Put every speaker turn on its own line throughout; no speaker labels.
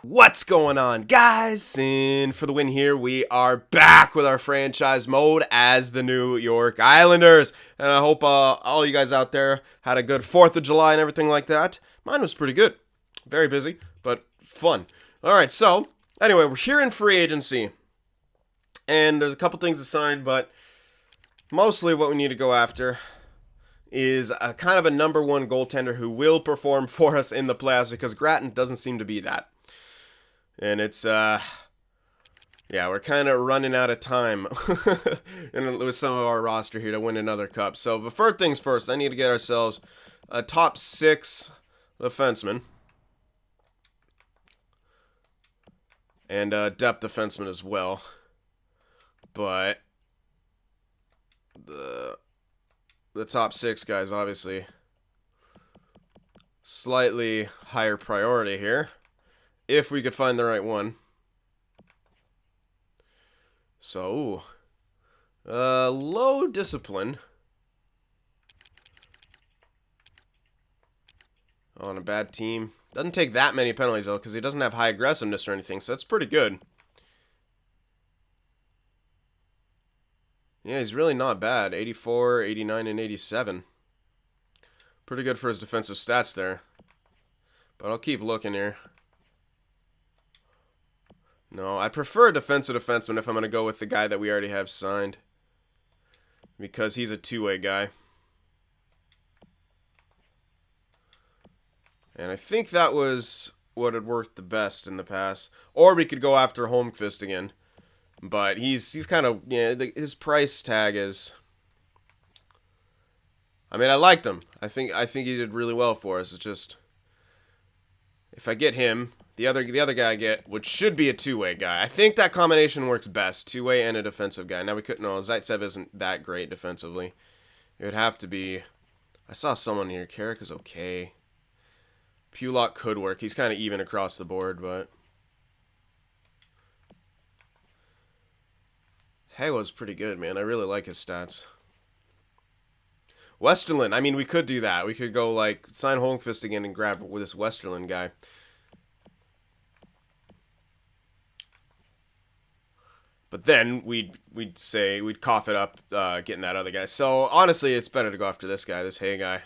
What's going on, guys? Sin for the win here. We are back with our franchise mode as the New York Islanders. And I hope all you guys out there had a good 4th of July and everything like that. Mine was pretty good. Very busy, but fun. Alright, so, anyway, we're here in free agency. And there's a couple things to sign, but mostly what we need to go after is a kind of a number one goaltender who will perform for us in the playoffs, because Gratton doesn't seem to be that. And it's, yeah, we're kind of running out of time with some of our roster here to win another cup. So, but first things first, I need to get ourselves a top 6 defenseman. And a depth defenseman as well. But the top 6 guys, obviously, slightly higher priority here. If we could find the right one. So, low discipline. On a bad team. Doesn't take that many penalties, though, because he doesn't have high aggressiveness or anything, so that's pretty good. Yeah, he's really not bad. 84, 89, and 87. Pretty good for his defensive stats there. But I'll keep looking here. No, I prefer a defensive defenseman if I'm going to go with the guy that we already have signed. Because he's a two-way guy. And I think that was what had worked the best in the past. Or we could go after Holmqvist again. But he's kind of, yeah, his price tag is... I mean, I liked him. I think he did really well for us. It's just... If I get him... The other guy I get, which should be a two-way guy. I think that combination works best. Two-way and a defensive guy. Now, we couldn't know. Zaitsev isn't that great defensively. It would have to be... I saw someone here. Carrick is okay. Pulock could work. He's kind of even across the board, but... Hay-Was pretty good, man. I really like his stats. Westerlund. I mean, we could do that. We could go, like, sign Holmqvist again and grab with this Westerlund guy. But then we'd cough it up getting that other guy. So honestly, it's better to go after this guy, this Hay guy.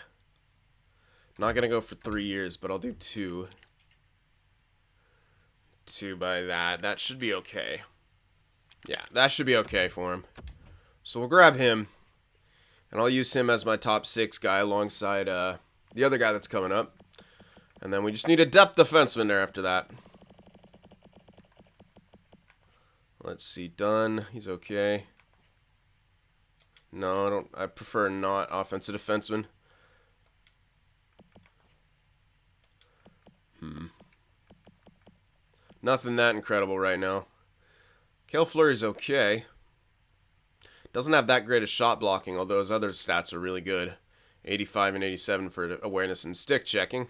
Not gonna go for 3 years, but I'll do 2. 2 by that. That should be okay. Yeah, that should be okay for him. So we'll grab him, and I'll use him as my top 6 guy alongside the other guy that's coming up. And then we just need a depth defenseman there after that. Let's see, Dunn, he's okay. No, I prefer not offensive defenseman. Nothing that incredible right now. Cale Fleury's okay. Doesn't have that great a shot blocking, although his other stats are really good. 85 and 87 for awareness and stick checking.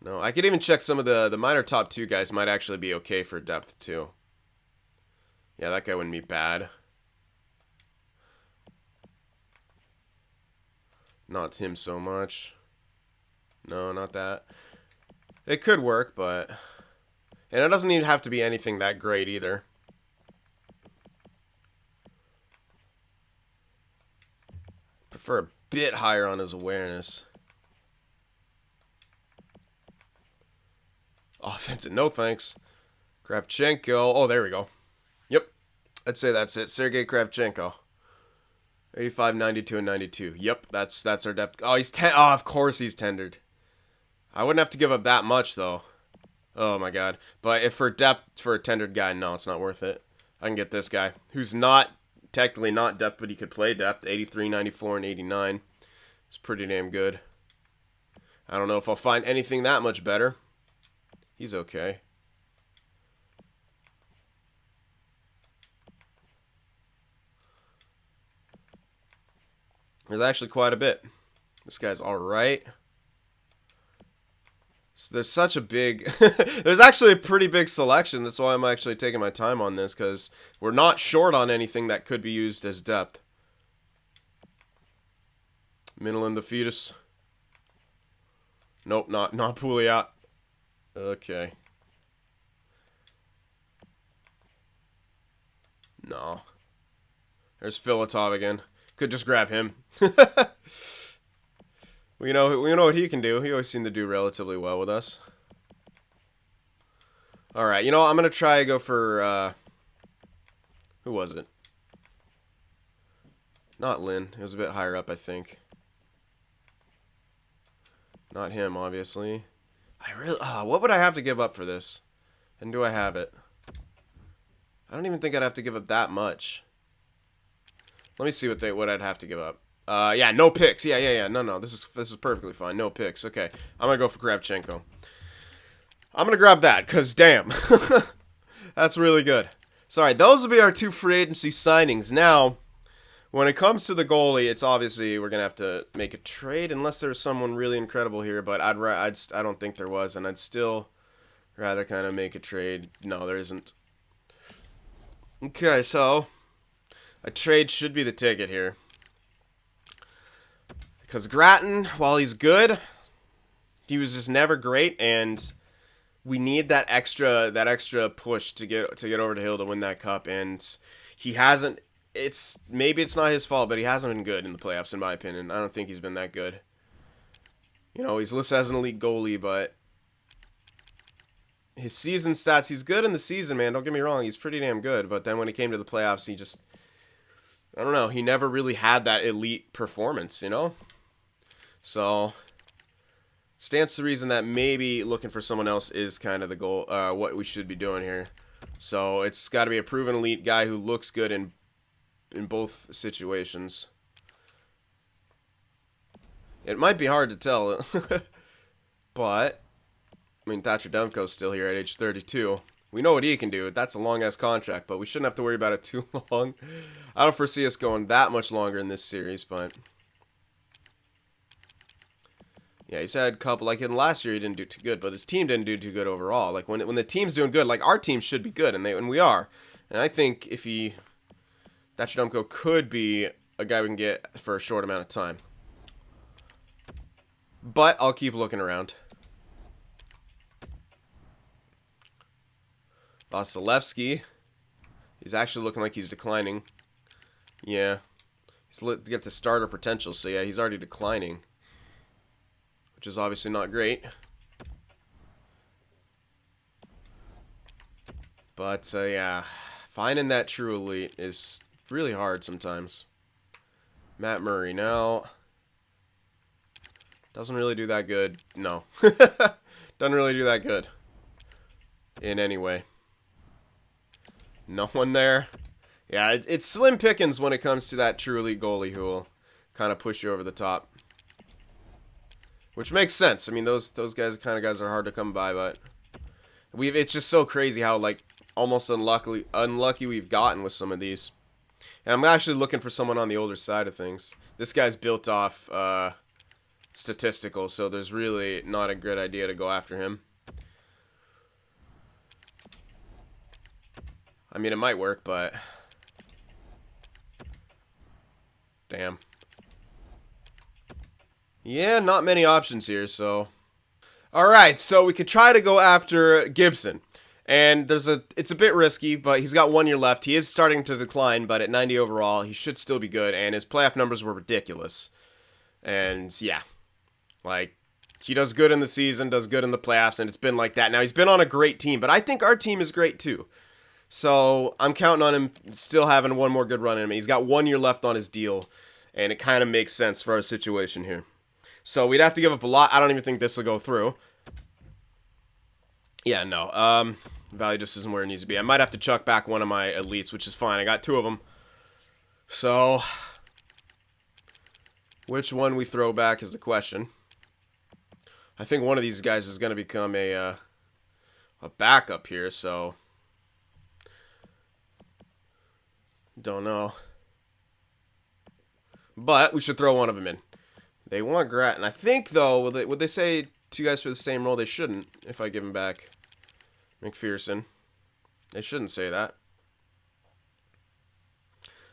No, I could even check some of the minor top 2 guys might actually be okay for depth, too. Yeah, that guy wouldn't be bad. Not him so much. No, not that. It could work, but... And it doesn't even have to be anything that great, either. Prefer a bit higher on his awareness. Offensive, no thanks. Kravchenko. Oh, there we go. Yep. I'd say that's it. Sergei Kravchenko. 85, 92, and 92. Yep, that's our depth. Oh, oh, of course he's tendered. I wouldn't have to give up that much, though. Oh, my God. But if for depth, for a tendered guy, no, it's not worth it. I can get this guy, who's not, technically not depth, but he could play depth. 83, 94, and 89. It's pretty damn good. I don't know if I'll find anything that much better. He's okay. There's actually quite a bit. This guy's alright. So there's such a big... there's actually a pretty big selection. That's why I'm actually taking my time on this, because we're not short on anything that could be used as depth. Middle and the fetus. Nope, not Pouliot. Okay. No. There's Filatov again. Could just grab him. we know what he can do. He always seemed to do relatively well with us. All right, you know what? I'm gonna try to go for who was it? Not Lynn. It was a bit higher up, I think. Not him, obviously. What would I have to give up for this? And do I have it? I don't even think I'd have to give up that much. Let me see what I'd have to give up. Yeah, no picks. Yeah. No. This is perfectly fine. No picks. Okay, I'm gonna go for Kravchenko. I'm gonna grab that because damn, that's really good. Sorry, those will be our 2 free agency signings. Now, when it comes to the goalie, it's obviously we're gonna have to make a trade unless there's someone really incredible here. But I don't think there was, and I'd still rather kind of make a trade. No, there isn't. Okay, so a trade should be the ticket here. Because Grattan, while he's good, he was just never great, and we need that extra push to get over the hill to win that cup, and he hasn't. Maybe it's not his fault, but he hasn't been good in the playoffs, in my opinion. I don't think he's been that good. You know, he's listed as an elite goalie, but his season stats, he's good in the season, man. Don't get me wrong, he's pretty damn good. But then when it came to the playoffs, I don't know, he never really had that elite performance, you know? So, stands to reason that maybe looking for someone else is kind of the goal, what we should be doing here. So, it's got to be a proven elite guy who looks good in both situations. It might be hard to tell, but I mean, Thatcher Demko's still here at age 32. We know what he can do. That's a long-ass contract, but we shouldn't have to worry about it too long. I don't foresee us going that much longer in this series, but yeah, he's had a couple. Like in last year, he didn't do too good, but his team didn't do too good overall. Like when the team's doing good, like our team should be good, and we are. And I think if Thatcher Demko could be a guy we can get for a short amount of time. But I'll keep looking around. Vasilevsky. He's actually looking like he's declining. Yeah. He's got the starter potential, so yeah, he's already declining. Which is obviously not great. But, yeah. Finding that true elite is really hard sometimes. Matt Murray. Now, doesn't really do that good. No. Doesn't really do that good. In any way. No one there. Yeah, it's slim pickings when it comes to that true elite goalie who will kind of push you over the top. Which makes sense. I mean, those kind of guys are hard to come by, but it's just so crazy how like almost unlucky we've gotten with some of these. And I'm actually looking for someone on the older side of things. This guy's built off statistical, so there's really not a good idea to go after him. I mean, it might work, but damn. Yeah, not many options here, so. Alright, so we could try to go after Gibson. And it's a bit risky, but he's got 1 year left. He is starting to decline, but at 90 overall, he should still be good. And his playoff numbers were ridiculous. And yeah, like, he does good in the season, does good in the playoffs, and it's been like that. Now, he's been on a great team, but I think our team is great too. So I'm counting on him still having one more good run in him. He's got 1 year left on his deal, and it kind of makes sense for our situation here. So we'd have to give up a lot. I don't even think this will go through. Yeah, no. Value just isn't where it needs to be. I might have to chuck back one of my elites, which is fine. I got 2 of them. So, which one we throw back is the question. I think one of these guys is going to become a backup here, so don't know. But we should throw one of them in. They want Grattan. I think, though, would they say 2 guys for the same role? They shouldn't, if I give him back McPherson. They shouldn't say that.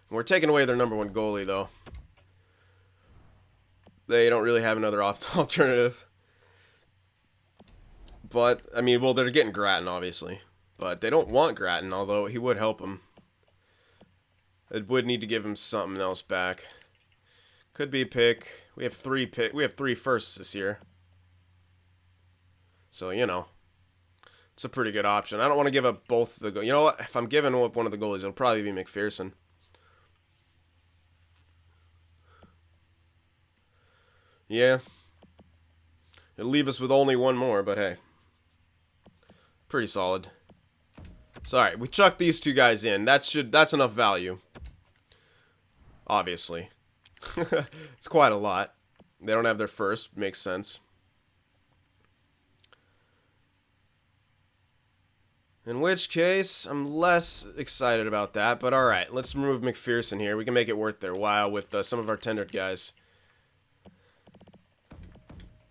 We're taking away their number 1 goalie, though. They don't really have another alternative. But, I mean, well, they're getting Grattan, obviously. But they don't want Grattan, although he would help them. It would need to give him something else back. Could be a pick. We have three firsts this year. So, you know. It's a pretty good option. I don't want to give up both the goalies. You know what? If I'm giving up one of the goalies, it'll probably be McPherson. Yeah. It'll leave us with only one more, but hey. Pretty solid. So, alright, we chucked these two guys in. That's enough value. Obviously. It's quite a lot. They don't have their first. Makes sense. In which case, I'm less excited about that. But alright, let's remove McPherson here. We can make it worth their while with some of our tendered guys.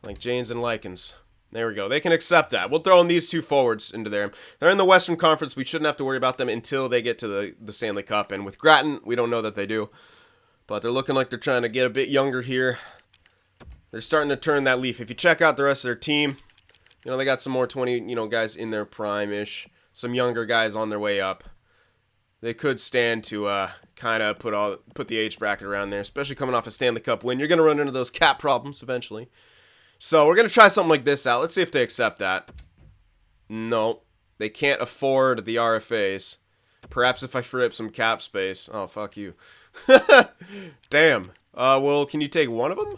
Like Janes and Likens. There we go. They can accept that. We'll throw in these two forwards into there. They're in the Western Conference. We shouldn't have to worry about them until they get to the Stanley Cup. And with Grattan, we don't know that they do. But they're looking like they're trying to get a bit younger here. They're starting to turn that leaf. If you check out the rest of their team, you know, they got some more 20, guys in their prime-ish. Some younger guys on their way up. They could stand to kind of put the age bracket around there, especially coming off a Stanley Cup win. You're going to run into those cap problems eventually. So we're going to try something like this out. Let's see if they accept that. No, they can't afford the RFAs. Perhaps if I free up some cap space. Oh, fuck you. Damn. Well, can you take one of them?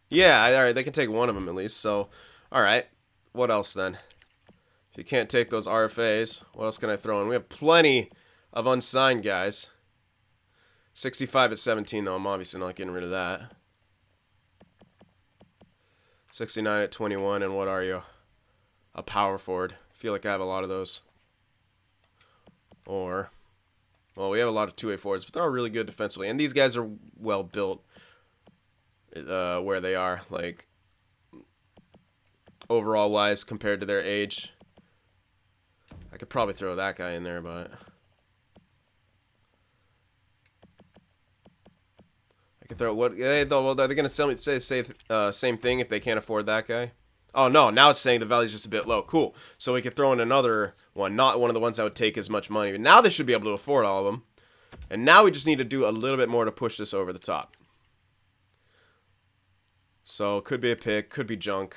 Yeah, alright, they can take one of them at least. So, alright. What else then? If you can't take those RFAs, what else can I throw in? We have plenty of unsigned guys. 65 at 17, though. I'm obviously not getting rid of that. 69 at 21, and what are you? A power forward. I feel like I have a lot of those. Or, well, we have a lot of two-way forwards, but they're all really good defensively. And these guys are well built where they are, like, overall-wise compared to their age. I could probably throw that guy in there, but I could throw what? Well, are they going to say same thing if they can't afford that guy? Oh no! Now it's saying the value's just a bit low. Cool. So we could throw in another one, not one of the ones that would take as much money. But now they should be able to afford all of them. And now we just need to do a little bit more to push this over the top. So could be a pick, could be junk.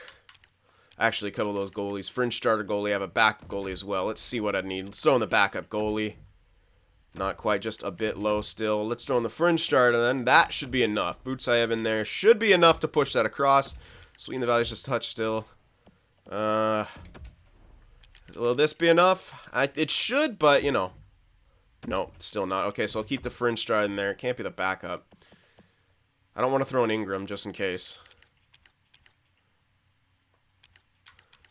Actually, a couple of those goalies. Fringe starter goalie. I have a backup goalie as well. Let's see what I need. Let's throw in the backup goalie. Not quite, just a bit low still. Let's throw in the fringe starter then. That should be enough. Boots I have in there should be enough to push that across. Sweeten the value's just touch still. Will this be enough? It should, but, you know. No, still not. Okay, so I'll keep the fringe starter in there. It can't be the backup. I don't want to throw in Ingram just in case.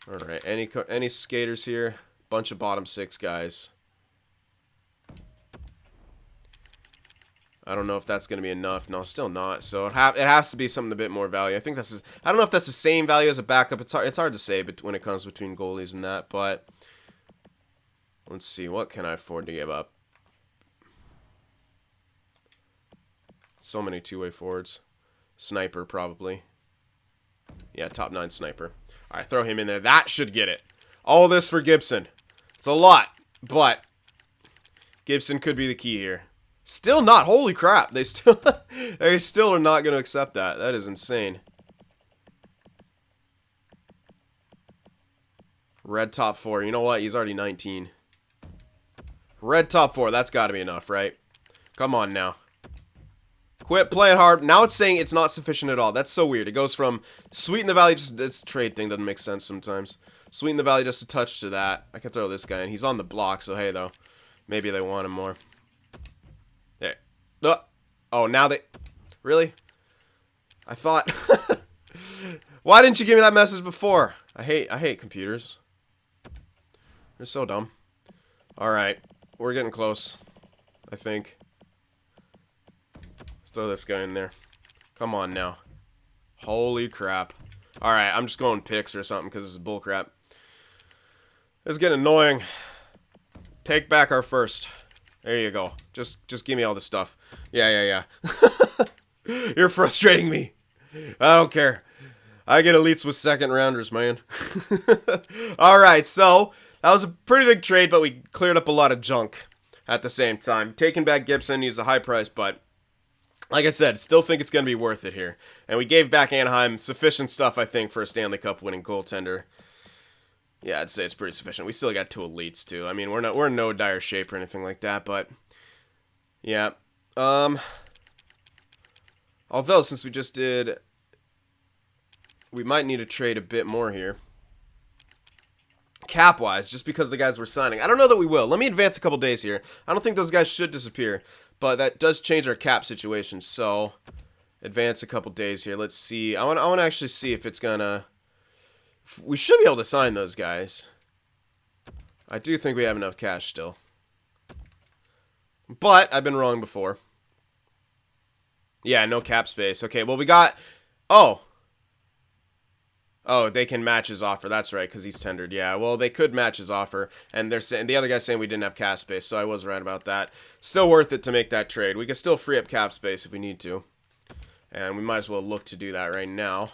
Alright, any skaters here? Bunch of bottom six guys. I don't know if that's going to be enough. No, still not. So it has to be something a bit more value. I think this is... I don't know if that's the same value as a backup. It's hard to say when it comes between goalies and that, but... Let's see. What can I afford to give up? So many two-way forwards. Sniper, probably. Yeah, top 9 sniper. Alright, throw him in there. That should get it. All this for Gibson. It's a lot, but... Gibson could be the key here. Still not. Holy crap. They still are not going to accept that. That is insane. Red top 4. You know what? He's already 19. Red top 4. That's got to be enough, right? Come on now. Quit playing hard. Now it's saying it's not sufficient at all. That's so weird. It goes from sweeten the value, just this trade thing doesn't make sense sometimes. Sweeten the value just a touch to that. I can throw this guy in. He's on the block, so hey though. Maybe they want him more. There. Oh, now they... Really? I thought... Why didn't you give me that message before? I hate computers. They're so dumb. Alright. We're getting close. I think. Let's throw this guy in there. Come on now. Holy crap. Alright, I'm just going picks or something because this is bullcrap. It's getting annoying. Take back our first. There you go. Just give me all the stuff. Yeah. You're frustrating me. I don't care. I get elites with second rounders, man. Alright, so that was a pretty big trade, but we cleared up a lot of junk at the same time. Taking back Gibson, he's a high price, but like I said, still think it's going to be worth it here. And we gave back Anaheim sufficient stuff, I think, for a Stanley Cup winning goaltender. Yeah, I'd say it's pretty sufficient. We still got 2 elites, too. I mean, we're in no dire shape or anything like that, but yeah. Although, since we just did, we might need to trade a bit more here. Cap-wise, just because the guys we're signing. I don't know that we will. Let me advance a couple days here. I don't think those guys should disappear, but that does change our cap situation, so advance a couple days here. Let's see. I want to actually see if it's gonna... We should be able to sign those guys. I do think we have enough cash still. But I've been wrong before. Yeah, no cap space. Okay, well, we got... Oh, they can match his offer. That's right, because he's tendered. Yeah, well, they could match his offer, and they're saying the other guy's saying we didn't have cap space, so I was right about that. Still worth it to make that trade. We can still free up cap space if we need to, and we might as well look to do that right now.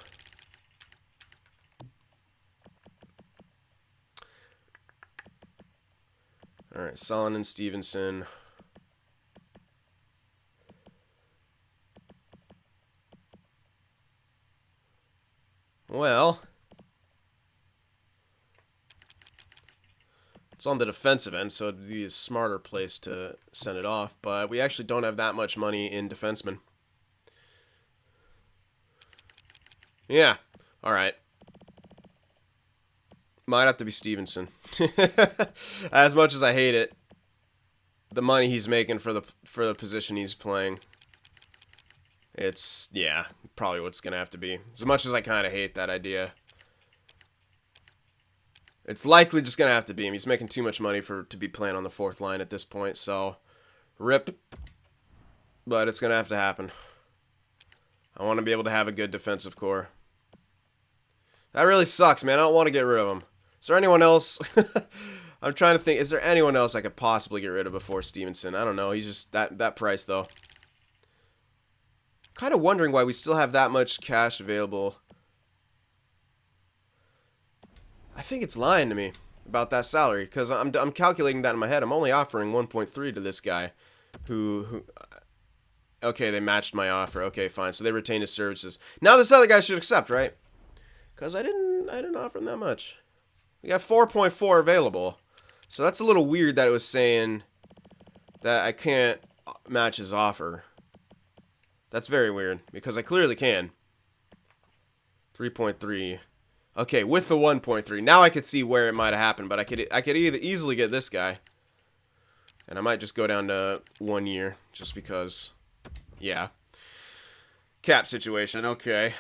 All right, Solon and Stevenson. Well, it's on the defensive end, so it'd be a smarter place to send it off, but we actually don't have that much money in defensemen. Yeah, all right. Might have to be Stevenson. As much as I hate it, the money he's making for the position he's playing, it's, yeah, probably what's going to have to be. As much as I kind of hate that idea, it's likely just going to have to be him. He's making too much money to be playing on the 4th line at this point, so rip. But it's going to have to happen. I want to be able to have a good defensive core. That really sucks, man. I don't want to get rid of him. Is there anyone else? I'm trying to think. Is there anyone else I could possibly get rid of before Stevenson? I don't know. He's just that price, though. Kind of wondering why we still have that much cash available. I think it's lying to me about that salary, because I'm calculating that in my head. I'm only offering 1.3 to this guy who okay, they matched my offer. Okay, fine. So they retained his services. Now this other guy should accept, right? Because I didn't offer him that much. We got 4.4 available. So that's a little weird that it was saying that I can't match his offer. That's very weird, because I clearly can. 3.3. Okay, with the 1.3. Now I could see where it might have happened, but I could either easily get this guy, and I might just go down to 1 year, just because, yeah. Cap situation, okay.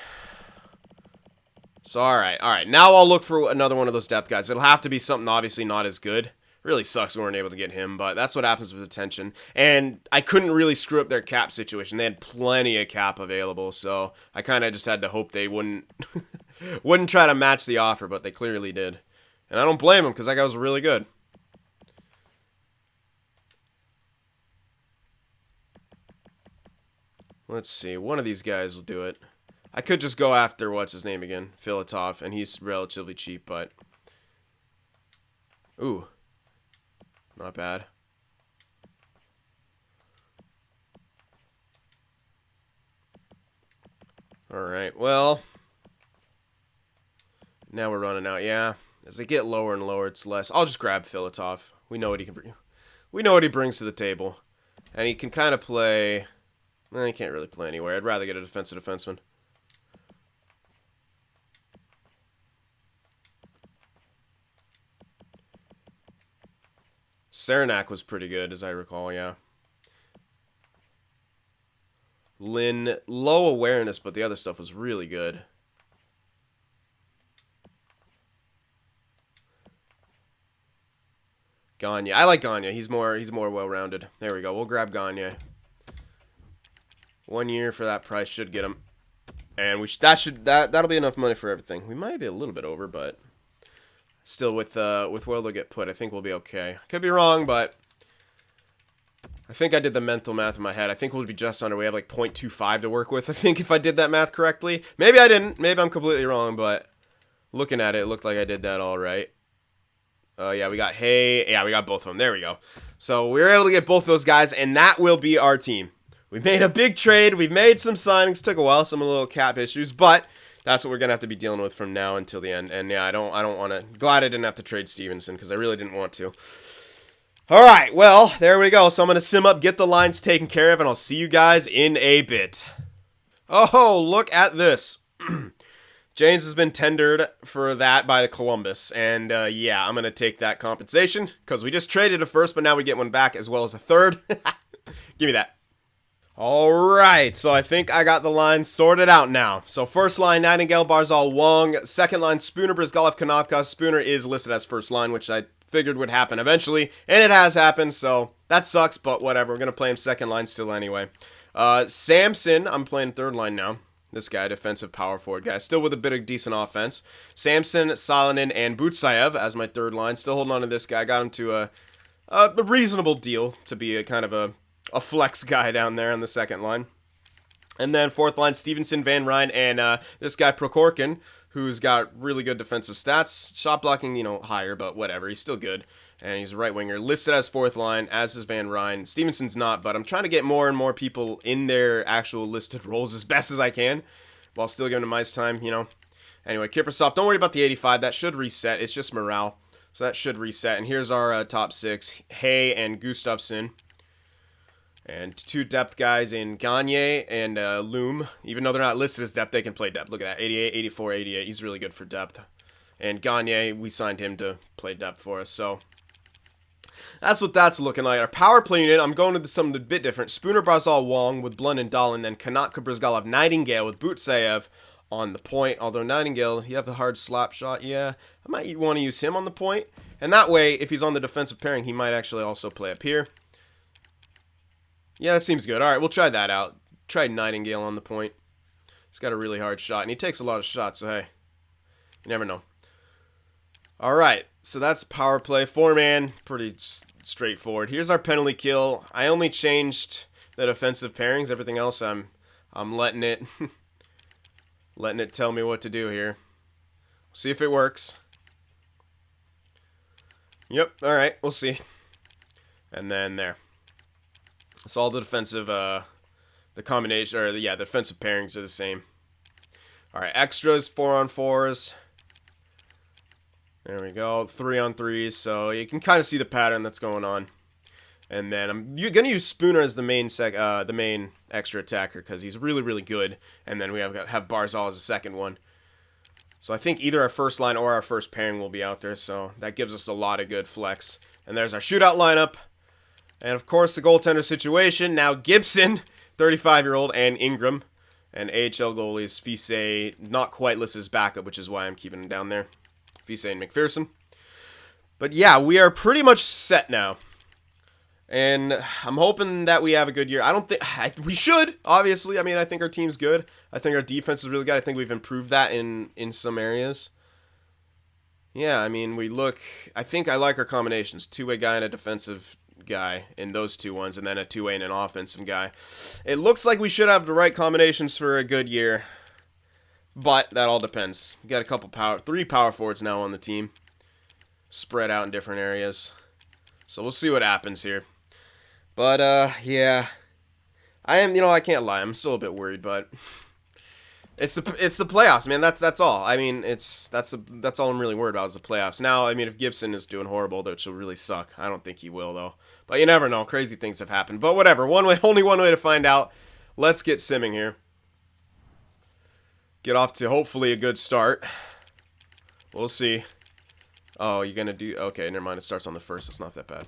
So, alright. Now I'll look for another one of those depth guys. It'll have to be something obviously not as good. Really sucks we weren't able to get him, but that's what happens with attention. And I couldn't really screw up their cap situation. They had plenty of cap available, so I kind of just had to hope they wouldn't wouldn't try to match the offer, but they clearly did. And I don't blame them, because that guy was really good. Let's see. One of these guys will do it. I could just go after, what's his name again? Filatov, and he's relatively cheap, but... Ooh. Not bad. Alright, well... Now we're running out, yeah. As they get lower and lower, it's less. I'll just grab Filatov. We know what he can bring. We know what he brings to the table. And he can kind of play... Well, he can't really play anywhere. I'd rather get a defensive defenseman. Saranac was pretty good, as I recall, yeah. Lynn, low awareness, but the other stuff was really good. Gagne. I like Gagne. He's more well-rounded. There we go. We'll grab Gagne. 1 year for that price should get him. And that'll be enough money for everything. We might be a little bit over, but still with where they'll get put, I think we'll be okay. Could be wrong, but I think I did the mental math in my head. I think we'll be just under. We have like 0.25 to work with, I think, if I did that math correctly. Maybe I didn't. Maybe I'm completely wrong, but looking at it, it looked like I did that all right. Yeah, we got Hay. Yeah, we got both of them. There we go. So we were able to get both those guys, and that will be our team. We made a big trade. We've made some signings. Took a while, some little cap issues, but that's what we're gonna have to be dealing with from now until the end. And yeah, I don't want to. Glad I didn't have to trade Stevenson because I really didn't want to. All right, well, there we go. So I'm gonna sim up, get the lines taken care of, and I'll see you guys in a bit. Oh, look at this. James has been tendered for that by the Columbus, and yeah, I'm going to take that compensation, because we just traded a first, but now we get one back, as well as a third. Give me that. Alright, so I think I got the lines sorted out now. So first line, Nightingale, Barzal, Wong. Second line, Spooner, Brizgalov, Konopka. Spooner is listed as first line, which I figured would happen eventually, and it has happened, so that sucks, but whatever. We're going to play him second line still anyway. Samson, I'm playing third line now. This guy, defensive power forward guy, still with a bit of decent offense. Samson, Salonen, and Butsayev as my third line. Still holding on to this guy. Got him to a reasonable deal to be a kind of a flex guy down there on the second line. And then fourth line, Stevenson, Van Ryn, and this guy, Prokhorkin, who's got really good defensive stats. Shot blocking, you know, higher, but whatever. He's still good. And he's a right winger. Listed as fourth line, as is Van Ryn. Stevenson's not, but I'm trying to get more and more people in their actual listed roles as best as I can, while still giving them ice time, you know. Anyway, Kiprusoff, don't worry about the 85. That should reset. It's just morale. So that should reset. And here's our top six. Hay and Gustafsson. And two depth guys in Gagne and Loom. Even though they're not listed as depth, they can play depth. Look at that, 88, 84, 88. He's really good for depth. And Gagne, we signed him to play depth for us. So that's what that's looking like. Our power play unit, I'm going to something a bit different. Spooner, Barzal, Wong with Blund and Dahlin. Then Konopka, Brizgalov, Nightingale with Butsayev on the point. Although Nightingale, you have a hard slap shot. Yeah, I might want to use him on the point. And that way, if he's on the defensive pairing, he might actually also play up here. Yeah, that seems good. All right, we'll try that out. Try Nightingale on the point. He's got a really hard shot, and he takes a lot of shots, so hey, you never know. All right, so that's power play. 4-man, pretty straightforward. Here's our penalty kill. I only changed the defensive pairings. Everything else, I'm letting it letting it tell me what to do here. See if it works. Yep. All right, we'll see. And then there. So all the defensive, the combination, or the defensive pairings are the same. All right, extras, 4-on-4s. There we go, 3-on-3s. So you can kind of see the pattern that's going on. And then you're gonna use Spooner as the main extra attacker because he's really, really good. And then we have Barzal as the second one. So I think either our first line or our first pairing will be out there. So that gives us a lot of good flex. And there's our shootout lineup. And, of course, the goaltender situation. Now Gibson, 35-year-old, and Ingram. And AHL goalies, Fise, not quite listed as backup, which is why I'm keeping him down there. Fise and McPherson. But, yeah, we are pretty much set now. And I'm hoping that we have a good year. I don't think... we should, obviously. I mean, I think our team's good. I think our defense is really good. I think we've improved that in some areas. Yeah, I mean, we look... I think I like our combinations. Two-way guy and a defensive guy in those two ones, and then a two-way and an offensive guy. It looks like we should have the right combinations for a good year, but that all depends. We got three power forwards now on the team, spread out in different areas. So we'll see what happens here. But yeah, I can't lie, I'm still a bit worried, but it's the playoffs, man. That's all. I mean, that's all I'm really worried about is the playoffs. Now, I mean, if Gibson is doing horrible, which will really suck. I don't think he will though. But you never know. Crazy things have happened. But whatever. Only one way to find out. Let's get simming here. Get off to hopefully a good start. We'll see. Oh, you're gonna do okay? Never mind. It starts on the first. It's not that bad.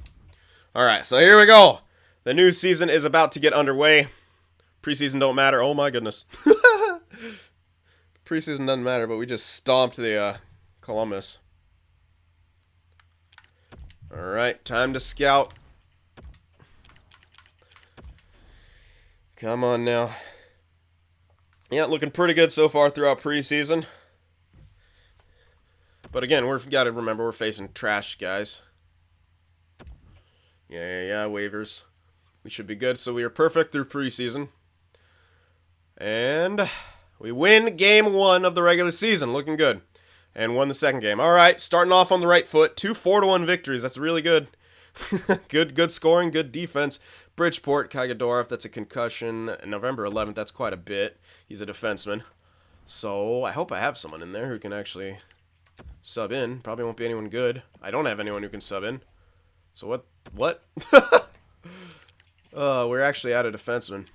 All right. So here we go. The new season is about to get underway. Preseason don't matter. Oh my goodness. Preseason doesn't matter, but we just stomped the Columbus. All right, time to scout. Come on now. Yeah, looking pretty good so far throughout preseason. But again, we've got to remember we're facing trash guys. Yeah, waivers. We should be good. So we are perfect through preseason. And we win game 1 of the regular season. Looking good. And won the second game. All right, starting off on the right foot. 2 4-1 victories. That's really good. Good scoring, good defense. Bridgeport, Kagadorov, that's a concussion. November 11th, that's quite a bit. He's a defenseman. So I hope I have someone in there who can actually sub in. Probably won't be anyone good. I don't have anyone who can sub in. So what? We're actually out of defenseman.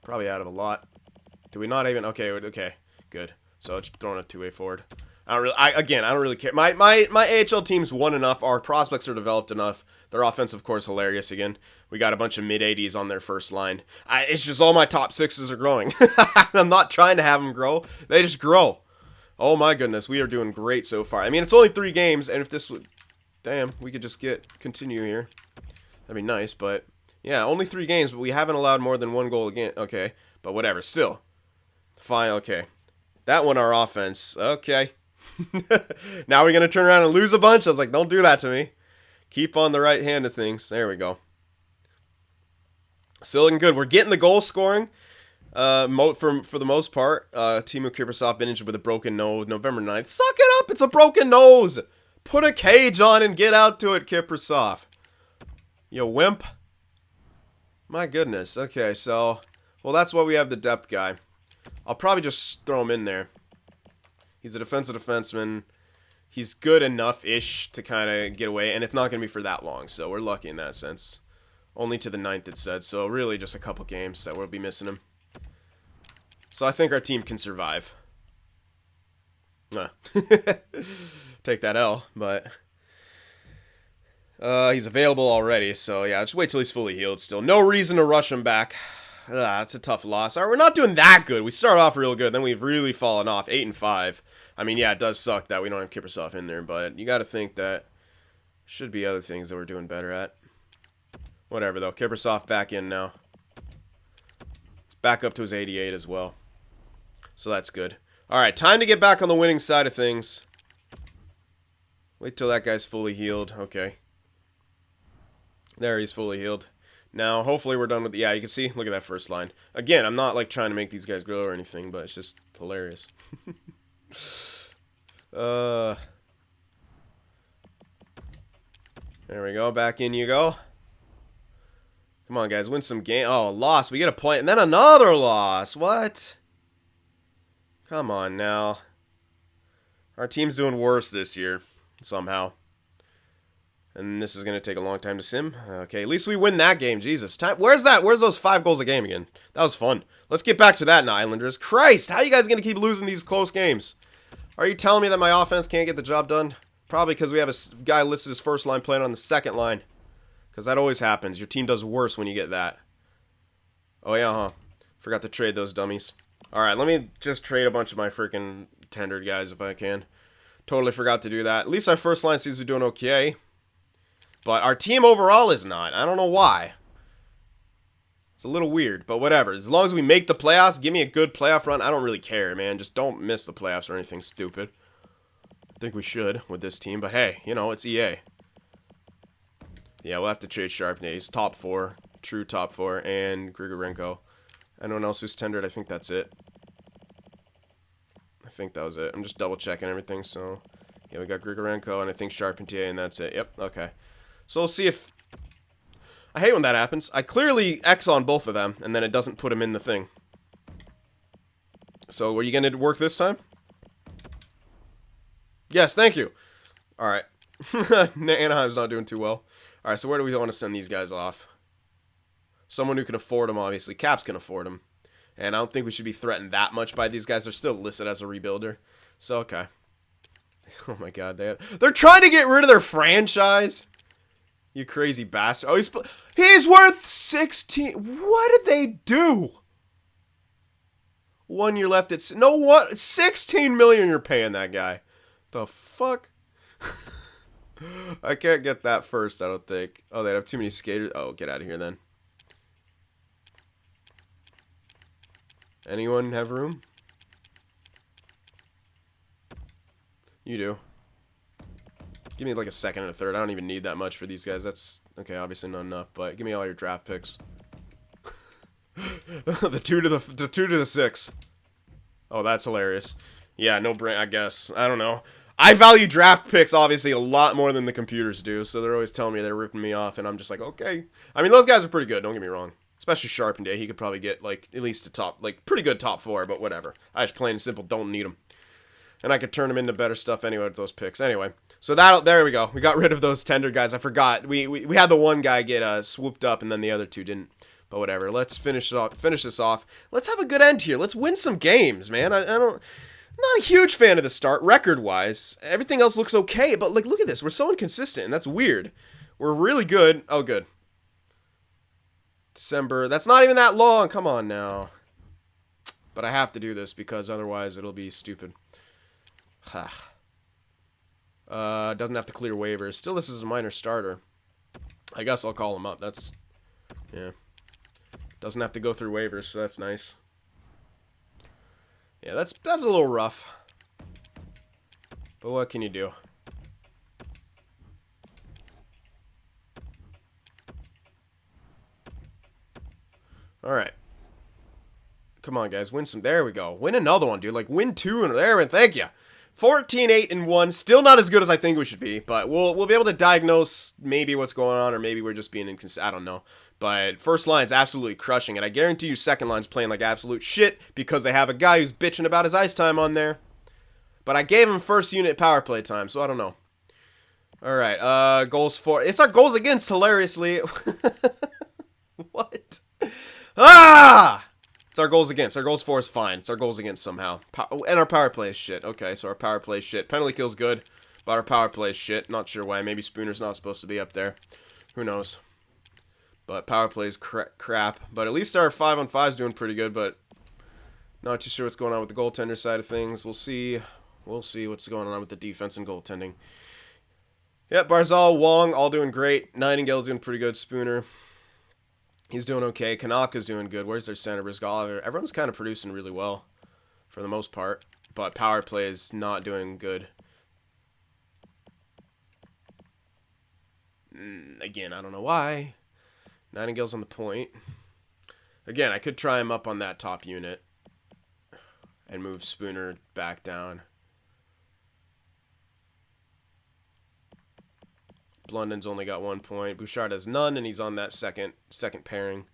Probably out of a lot. Do we not even? Okay, good. So it's throwing a 2-way forward. I don't really care. My AHL team's won enough. Our prospects are developed enough. Their offensive core is hilarious again. We got a bunch of mid-80s on their first line. It's just all my top 6s are growing. I'm not trying to have them grow. They just grow. Oh my goodness, we are doing great so far. I mean, it's only 3 games, and if this would... Damn, we could just continue here. That'd be nice, but... Yeah, only 3 games, but we haven't allowed more than 1 goal again. Okay, but whatever, still. Fine, okay. That one, our offense. Okay. Now we're going to turn around and lose a bunch? I was like, don't do that to me. Keep on the right hand of things. There we go. Still looking good. We're getting the goal scoring for the most part. Timo Kiprasov been injured with a broken nose November 9th. Suck it up. It's a broken nose. Put a cage on and get out to it, Kiprasov. You wimp. My goodness. Okay, so... Well, that's why we have the depth guy. I'll probably just throw him in there. He's a defensive defenseman. He's good enough-ish to kind of get away, and it's not going to be for that long, so we're lucky in that sense. Only to the 9th, it said, so really just a couple games that we'll be missing him. So I think our team can survive. Take that L, but... he's available already, so yeah, just wait till he's fully healed still. No reason to rush him back. That's a tough loss. All right, we're not doing that good. We start off real good, then we've really fallen off. 8-5. I mean, yeah, it does suck that we don't have Kiprasov in there, but you got to think that should be other things that we're doing better at. Whatever, though. Kiprasov back in now. Back up to his 88 as well. So that's good. All right, time to get back on the winning side of things. Wait till that guy's fully healed. Okay. There, he's fully healed. Now, hopefully we're done with... Yeah, you can see. Look at that first line. Again, I'm not, like, trying to make these guys grow or anything, but it's just hilarious. There we go. Back in you go. Come on, guys. Win some game. Oh, a loss. We get a point. And then another loss. What? Come on now. Our team's doing worse this year. Somehow. And this is going to take a long time to sim. Okay, at least we win that game. Jesus. Where's that? Where's those 5 goals a game again? That was fun. Let's get back to that now, Islanders. Christ, how are you guys going to keep losing these close games? Are you telling me that my offense can't get the job done? Probably because we have a guy listed as first line playing on the second line. Because that always happens. Your team does worse when you get that. Oh, yeah, huh? Forgot to trade those dummies. Alright, let me just trade a bunch of my freaking tendered guys if I can. Totally forgot to do that. At least our first line seems to be doing okay. But our team overall is not. I don't know why. It's a little weird, but whatever. As long as we make the playoffs, give me a good playoff run. I don't really care, man. Just don't miss the playoffs or anything stupid. I think we should with this team, but hey, you know, it's EA. Yeah, we'll have to trade Sharp. He's top 4. True top 4. And Grigorenko. Anyone else who's tendered? I think that's it. I think that was it. I'm just double checking everything, so... Yeah, we got Grigorenko, and I think Sharp and TA, and that's it. Yep, okay. So we'll see if... I hate when that happens. I clearly X on both of them, and then it doesn't put them in the thing. So, were you going to work this time? Yes, thank you. Alright. Anaheim's not doing too well. Alright, so where do we want to send these guys off? Someone who can afford them, obviously. Caps can afford them. And I don't think we should be threatened that much by these guys. They're still listed as a rebuilder. So, okay. Oh my god, they're trying to get rid of their franchise. You crazy bastard. Oh, he's worth 16. What did they do? 1 year left. It's no what? 16 million you're paying that guy. The fuck? I can't get that first, I don't think. Oh, they have too many skaters. Oh, get out of here then. Anyone have room? You do. Give me like a second and a third. I don't even need that much for these guys. That's okay. Obviously not enough, but give me all your draft picks. the 2 to the 6. Oh, that's hilarious. Yeah, no brain. I guess I don't know. I value draft picks obviously a lot more than the computers do, so they're always telling me they're ripping me off, and I'm just like, okay. I mean, those guys are pretty good. Don't get me wrong. Especially Sharpenday, he could probably get like at least a top, like pretty good top 4, but whatever. I just plain and simple don't need them. And I could turn them into better stuff anyway with those picks. Anyway, so there we go. We got rid of those tender guys. I forgot. We had the one guy get swooped up, and then the other 2 didn't. But whatever. Let's finish this off. Let's have a good end here. Let's win some games, man. I'm not a huge fan of the start record-wise. Everything else looks okay, but like look at this. We're so inconsistent, and that's weird. We're really good. Oh, good. December. That's not even that long. Come on now. But I have to do this because otherwise it'll be stupid. Doesn't have to clear waivers. Still, this is a minor starter. I guess I'll call him up. That's, yeah. Doesn't have to go through waivers, so that's nice. Yeah, that's a little rough. But what can you do? Alright. Come on, guys. Win some. There we go. Win another one, dude. Like, win 2 and there, and thank you. 14-8-1. Still not as good as I think we should be, but we'll be able to diagnose maybe what's going on, or maybe we're just being inconsistent. I don't know. But first line's absolutely crushing, and I guarantee you second line's playing like absolute shit because they have a guy who's bitching about his ice time on there. But I gave him first unit power play time, so I don't know. Alright, goals for... It's our goals against, hilariously. What? Ah! It's our goals against. Our goals for is fine. It's our goals against somehow. And our power play is shit. Okay, so our power play is shit. Penalty kill's good, but our power play is shit. Not sure why. Maybe Spooner's not supposed to be up there. Who knows? But power play is crap. But at least our 5-on-5 is doing pretty good, but not too sure what's going on with the goaltender side of things. We'll see. We'll see what's going on with the defense and goaltending. Yep, Barzal, Wong, all doing great. Nightingale's doing pretty good. Spooner, he's doing okay. Kanaka's doing good. Where's their center? Brizgalov? Everyone's kind of producing really well for the most part. But power play is not doing good. Again, I don't know why. Nightingale's on the point. Again, I could try him up on that top unit and move Spooner back down. Blundin's only got 1 point. Bouchard has none, and he's on that second pairing.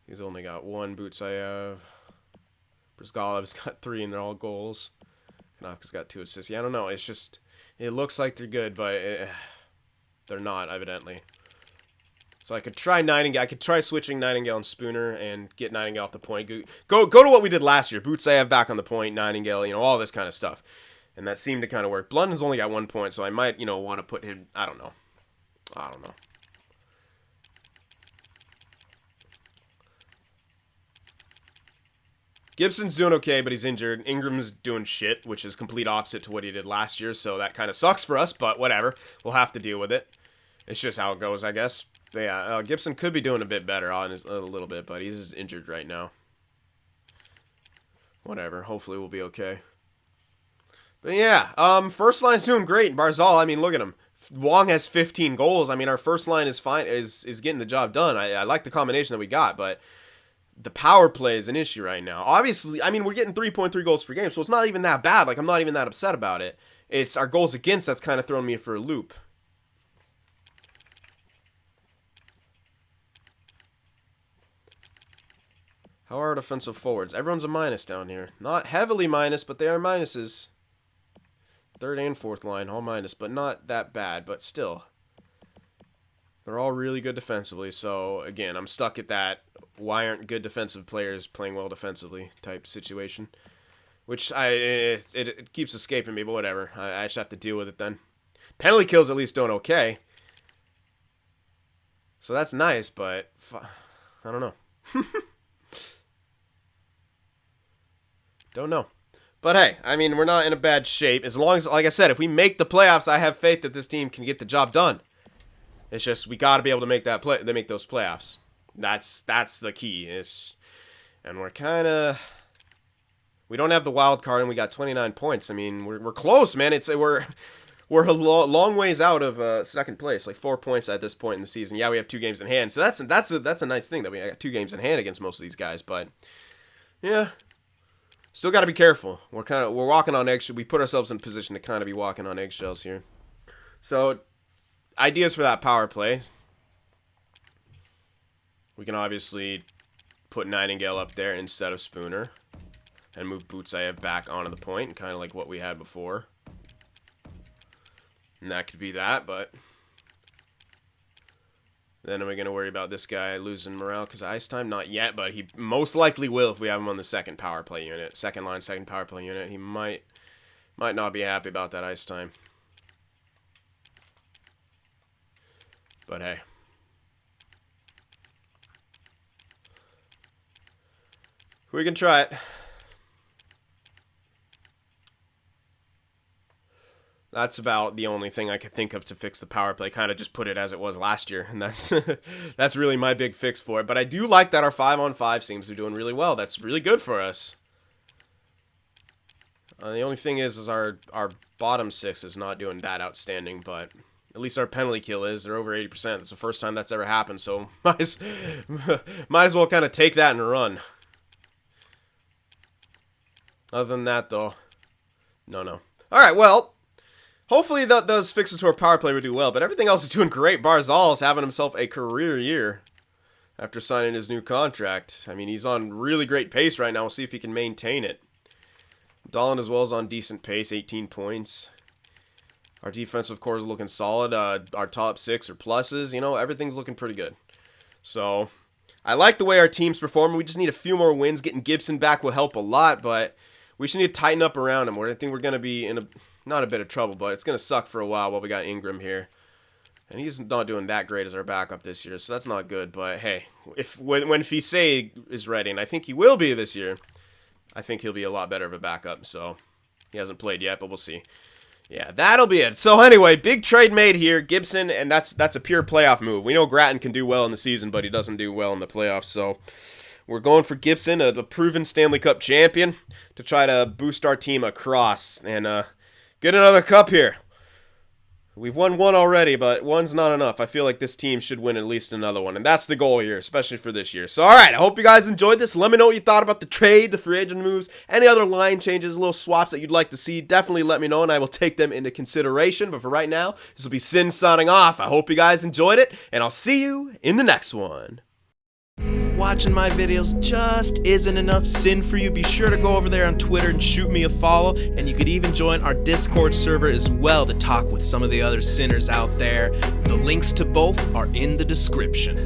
He's only got 1. Butsayev. Brizgalov's got 3, and they're all goals. Kanaka's got 2 assists. Yeah, I don't know. It's just, it looks like they're good, but they're not, evidently. So I could try Nightingale. I could try switching Nightingale and Spooner and get Nightingale off the point. Go to what we did last year. Butsayev back on the point. Nightingale, all this kind of stuff. And that seemed to kind of work. Blundin's only got 1 point, so I might, want to put him... I don't know. Gibson's doing okay, but he's injured. Ingram's doing shit, which is complete opposite to what he did last year, so that kind of sucks for us, but whatever. We'll have to deal with it. It's just how it goes, I guess. But yeah, Gibson could be doing a bit better a little bit, but he's injured right now. Whatever. Hopefully we'll be okay. But yeah, first line's doing great. Barzal, I mean, look at him. Wong has 15 goals. I mean, our first line is fine, is getting the job done. I like the combination that we got, but the power play is an issue right now. Obviously, I mean, we're getting 3.3 goals per game, so it's not even that bad. Like, I'm not even that upset about it. It's our goals against that's kind of throwing me for a loop. How are our defensive forwards? Everyone's a minus down here. Not heavily minus, but they are minuses. Third and fourth line, all minus, but not that bad, but still. They're all really good defensively, so, again, I'm stuck at that why aren't good defensive players playing well defensively type situation. Which, it keeps escaping me, but whatever. I just have to deal with it then. Penalty kills at least doing okay. So that's nice, but I don't know. Don't know. But hey, I mean, we're not in a bad shape. As long as, like I said, if we make the playoffs, I have faith that this team can get the job done. It's just, we got to be able to make make those playoffs. That's the key. And we're kind of... We don't have the wild card, and we got 29 points. I mean, we're close, man. We're we're a long ways out of second place, like 4 points at this point in the season. Yeah, we have 2 games in hand, so that's a nice thing that we got 2 games in hand against most of these guys. But yeah, still got to be careful. We're walking on eggshells. We put ourselves in a position to kind of be walking on eggshells here. So ideas for that power play. We can obviously put Nightingale up there instead of Spooner and move Boutsayev back onto the point, kind of like what we had before. And that could be that, but then are we going to worry about this guy losing morale because of ice time? Not yet, but he most likely will if we have him on the second power play unit. Second line, second power play unit. He might not be happy about that ice time. But hey. We can try it. That's about the only thing I could think of to fix the power play. Kind of just put it as it was last year, and that's really my big fix for it. But I do like that our 5-on-5 seems to be doing really well. That's really good for us. The only thing is our bottom 6 is not doing that outstanding, but at least our penalty kill is. They're over 80%. That's the first time that's ever happened, so might as well kind of take that and run. Other than that, though, no. All right, well, hopefully those fixes to our power play would do well, but everything else is doing great. Barzal is having himself a career year after signing his new contract. I mean, he's on really great pace right now. We'll see if he can maintain it. Dahlin as well is on decent pace, 18 points. Our defense, of course, is looking solid. Our top 6 are pluses. You know, everything's looking pretty good. So I like the way our team's performing. We just need a few more wins. Getting Gibson back will help a lot, but we should need to tighten up around him. I think we're going to be in not a bit of trouble, but it's going to suck for a while we got Ingram here. And he's not doing that great as our backup this year, so that's not good. But hey, when Fisey is ready, and I think he will be this year, I think he'll be a lot better of a backup. So he hasn't played yet, but we'll see. Yeah, that'll be it. So anyway, big trade made here. Gibson, and that's a pure playoff move. We know Gratton can do well in the season, but he doesn't do well in the playoffs, so we're going for Gibson, a proven Stanley Cup champion, to try to boost our team across and get another cup here. We've won 1 already, but 1's not enough. I feel like this team should win at least another one, and that's the goal here, especially for this year. So, all right, I hope you guys enjoyed this. Let me know what you thought about the trade, the free agent moves, any other line changes, little swaps that you'd like to see. Definitely let me know, and I will take them into consideration. But for right now, this will be Cyn signing off. I hope you guys enjoyed it, and I'll see you in the next one. If watching my videos just isn't enough Cyn for you, be sure to go over there on Twitter and shoot me a follow, and you could even join our Discord server as well to talk with some of the other Cynners out there. The links to both are in the description.